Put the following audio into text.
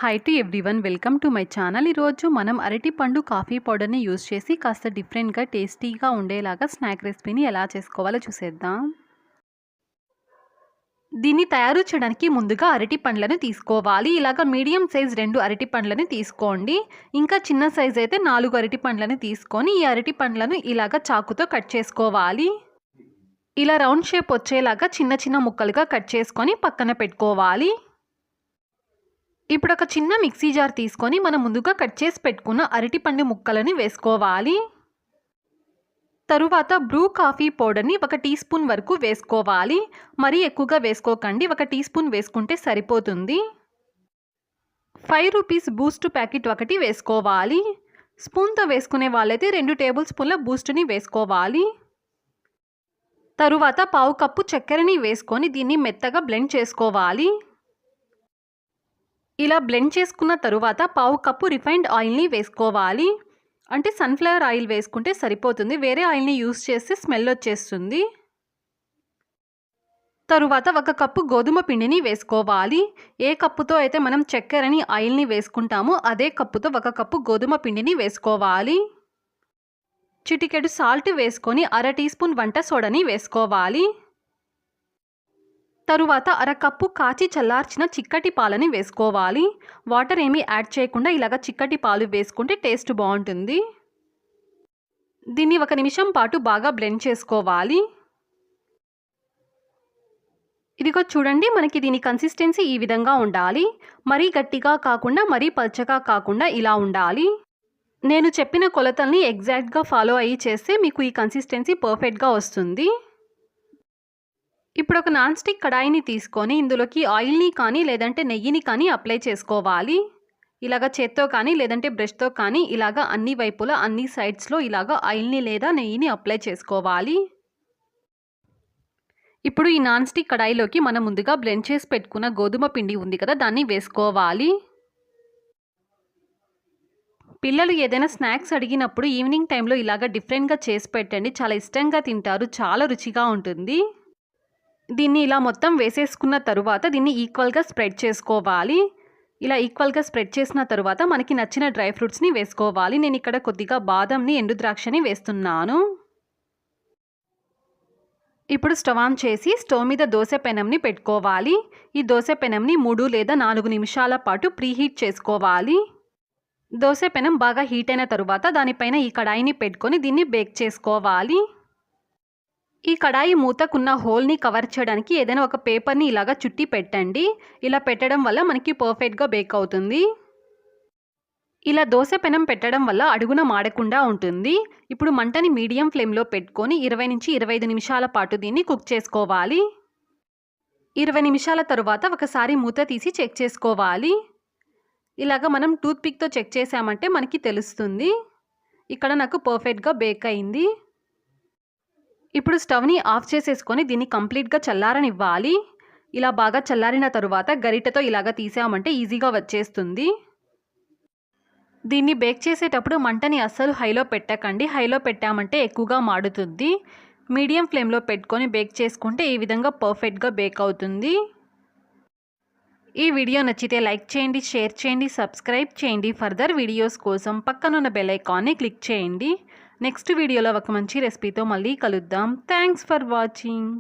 Hi to everyone, welcome to my channel. ఈరోజు మనం అరటిపండు కాఫీ పౌడర్ని యూస్ చేసి కాస్త డిఫరెంట్గా టేస్టీగా ఉండేలాగా స్నాక్ రెసిపీని ఎలా చేసుకోవాలో చూసేద్దాం. దీన్ని తయారు చేయడానికి ముందుగా అరటి పండ్లను తీసుకోవాలి. ఇలాగ మీడియం సైజ్ 2 అరటి పండ్లను తీసుకోండి. ఇంకా చిన్న సైజ్ అయితే 4 అరటి పండ్లను తీసుకొని ఈ అరటి పండ్లను ఇలాగ చాకుతో కట్ చేసుకోవాలి. ఇలా రౌండ్ షేప్ వచ్చేలాగా చిన్న చిన్న ముక్కలుగా కట్ చేసుకొని పక్కన పెట్టుకోవాలి. ఇప్పుడు ఒక చిన్న మిక్సీ జార్ తీసుకొని మనం ముందుగా కట్ చేసి పెట్టుకున్న అరటిపండు ముక్కలని వేసుకోవాలి. తరువాత బ్రూ కాఫీ పౌడర్ని 1 టీ స్పూన్ వరకు వేసుకోవాలి. మరీ ఎక్కువగా వేసుకోకండి, 1 టీ స్పూన్ వేసుకుంటే సరిపోతుంది. 5 రూపీస్ బూస్ట్ ప్యాకెట్ ఒకటి వేసుకోవాలి. స్పూన్తో వేసుకునే వాళ్ళైతే 2 టేబుల్ స్పూన్ల బూస్ట్ని వేసుకోవాలి. తరువాత 1/2 కప్పు చక్కెరని వేసుకొని దీన్ని మెత్తగా బ్లెండ్ చేసుకోవాలి. ఇలా బ్లెండ్ చేసుకున్న తరువాత 1/2 కప్పు రిఫైన్డ్ ఆయిల్ని వేసుకోవాలి. అంటే సన్ఫ్లవర్ ఆయిల్ వేసుకుంటే సరిపోతుంది, వేరే ఆయిల్ని యూస్ చేస్తే స్మెల్ వచ్చేస్తుంది. తరువాత 1 కప్పు గోధుమ పిండిని వేసుకోవాలి. ఏ కప్పుతో అయితే మనం చక్కెరని ఆయిల్ని వేసుకుంటామో అదే కప్పుతో 1 కప్పు గోధుమ పిండిని వేసుకోవాలి. చిటికెడు సాల్ట్ వేసుకొని 1/2 టీ స్పూన్ వంట సోడాని వేసుకోవాలి. తరువాత 1/2 కప్పు కాచి చల్లార్చిన చిక్కటి పాలని వేసుకోవాలి. వాటర్ ఏమీ యాడ్ చేయకుండా ఇలాగ చిక్కటి పాలు వేసుకుంటే టేస్ట్ బాగుంటుంది. దీన్ని 1 నిమిషం పాటు బాగా బ్లెండ్ చేసుకోవాలి. ఇదిగో చూడండి, మనకి దీని కన్సిస్టెన్సీ ఈ విధంగా ఉండాలి. మరీ గట్టిగా కాకుండా మరీ పల్చగా కాకుండా ఇలా ఉండాలి. నేను చెప్పిన కొలతల్ని ఎగ్జాక్ట్గా ఫాలో అయ్యి చేస్తే మీకు ఈ కన్సిస్టెన్సీ పర్ఫెక్ట్గా వస్తుంది. ఇప్పుడు ఒక నాన్ స్టిక్ కడాయిని తీసుకొని ఇందులోకి ఆయిల్ని కానీ లేదంటే నెయ్యిని కానీ అప్లై చేసుకోవాలి. ఇలాగ చేత్తో కానీ లేదంటే బ్రష్తో కానీ ఇలాగ అన్ని వైపులా అన్ని సైడ్స్లో ఇలాగ ఆయిల్ని లేదా నెయ్యిని అప్లై చేసుకోవాలి. ఇప్పుడు ఈ నాన్ స్టిక్ కడాయిలోకి మనం ముందుగా బ్లెండ్ చేసి పెట్టుకున్న గోధుమ పిండి ఉంది కదా, దాన్ని వేసుకోవాలి. పిల్లలు ఏదైనా స్నాక్స్ అడిగినప్పుడు ఈవినింగ్ టైంలో ఇలాగ డిఫరెంట్గా చేసి పెట్టండి, చాలా ఇష్టంగా తింటారు, చాలా రుచిగా ఉంటుంది. దీన్ని ఇలా మొత్తం వేసేసుకున్న తరువాత దీన్ని ఈక్వల్గా స్ప్రెడ్ చేసుకోవాలి. ఇలా ఈక్వల్గా స్ప్రెడ్ చేసిన తరువాత మనకి నచ్చిన డ్రై ఫ్రూట్స్ని వేసుకోవాలి. నేను ఇక్కడ కొద్దిగా బాదంని, ఎండు ద్రాక్షని వేస్తున్నాను. ఇప్పుడు స్టవ్ ఆన్ చేసి స్టవ్ మీద దోశ పెనంని పెట్టుకోవాలి. ఈ దోశ పెనంని 3 లేదా 4 నిమిషాల పాటు ప్రీహీట్ చేసుకోవాలి. దోశ పెనం బాగా హీట్ అయిన తరువాత దానిపైన ఈ కడాయిని పెట్టుకొని దీన్ని బేక్ చేసుకోవాలి. ఈ కడాయి మూతకున్న హోల్ని కవర్ చేయడానికి ఏదైనా ఒక పేపర్ని ఇలాగా చుట్టి పెట్టండి. ఇలా పెట్టడం వల్ల మనకి పర్ఫెక్ట్గా బేక్ అవుతుంది. ఇలా దోశ పెనం పెట్టడం వల్ల అడుగున మాడకుండా ఉంటుంది. ఇప్పుడు మంటని మీడియం ఫ్లేమ్లో పెట్టుకొని 20 నుంచి 25 నిమిషాల పాటు దీన్ని కుక్ చేసుకోవాలి. 20 నిమిషాల తరువాత ఒకసారి మూత తీసి చెక్ చేసుకోవాలి. ఇలాగ మనం టూత్ పిక్తో చెక్ చేసామంటే మనకి తెలుస్తుంది. ఇక్కడ నాకు పర్ఫెక్ట్గా బేక్ అయింది. ఇప్పుడు స్టవ్ని ఆఫ్ చేసేసుకొని దీన్ని కంప్లీట్గా చల్లారనివ్వాలి. ఇలా బాగా చల్లారిన తరువాత గరిటెతో ఇలాగ తీసామంటే ఈజీగా వచ్చేస్తుంది. దీన్ని బేక్ చేసేటప్పుడు మంటని అస్సలు హైలో పెట్టకండి, హైలో పెట్టామంటే ఎక్కువగా మాడుతుంది. మీడియం ఫ్లేమ్లో పెట్టుకొని బేక్ చేసుకుంటే ఈ విధంగా పర్ఫెక్ట్గా బేక్ అవుతుంది. ఈ వీడియో నచ్చితే లైక్ చేయండి, షేర్ చేయండి, సబ్స్క్రైబ్ చేయండి. ఫర్దర్ వీడియోస్ కోసం పక్కనున్న బెల్ ఐకాన్ని క్లిక్ చేయండి. నెక్స్ట్ వీడియోలో ఒక మంచి రెసిపీతో మళ్ళీ కలుద్దాం. Thanks for watching.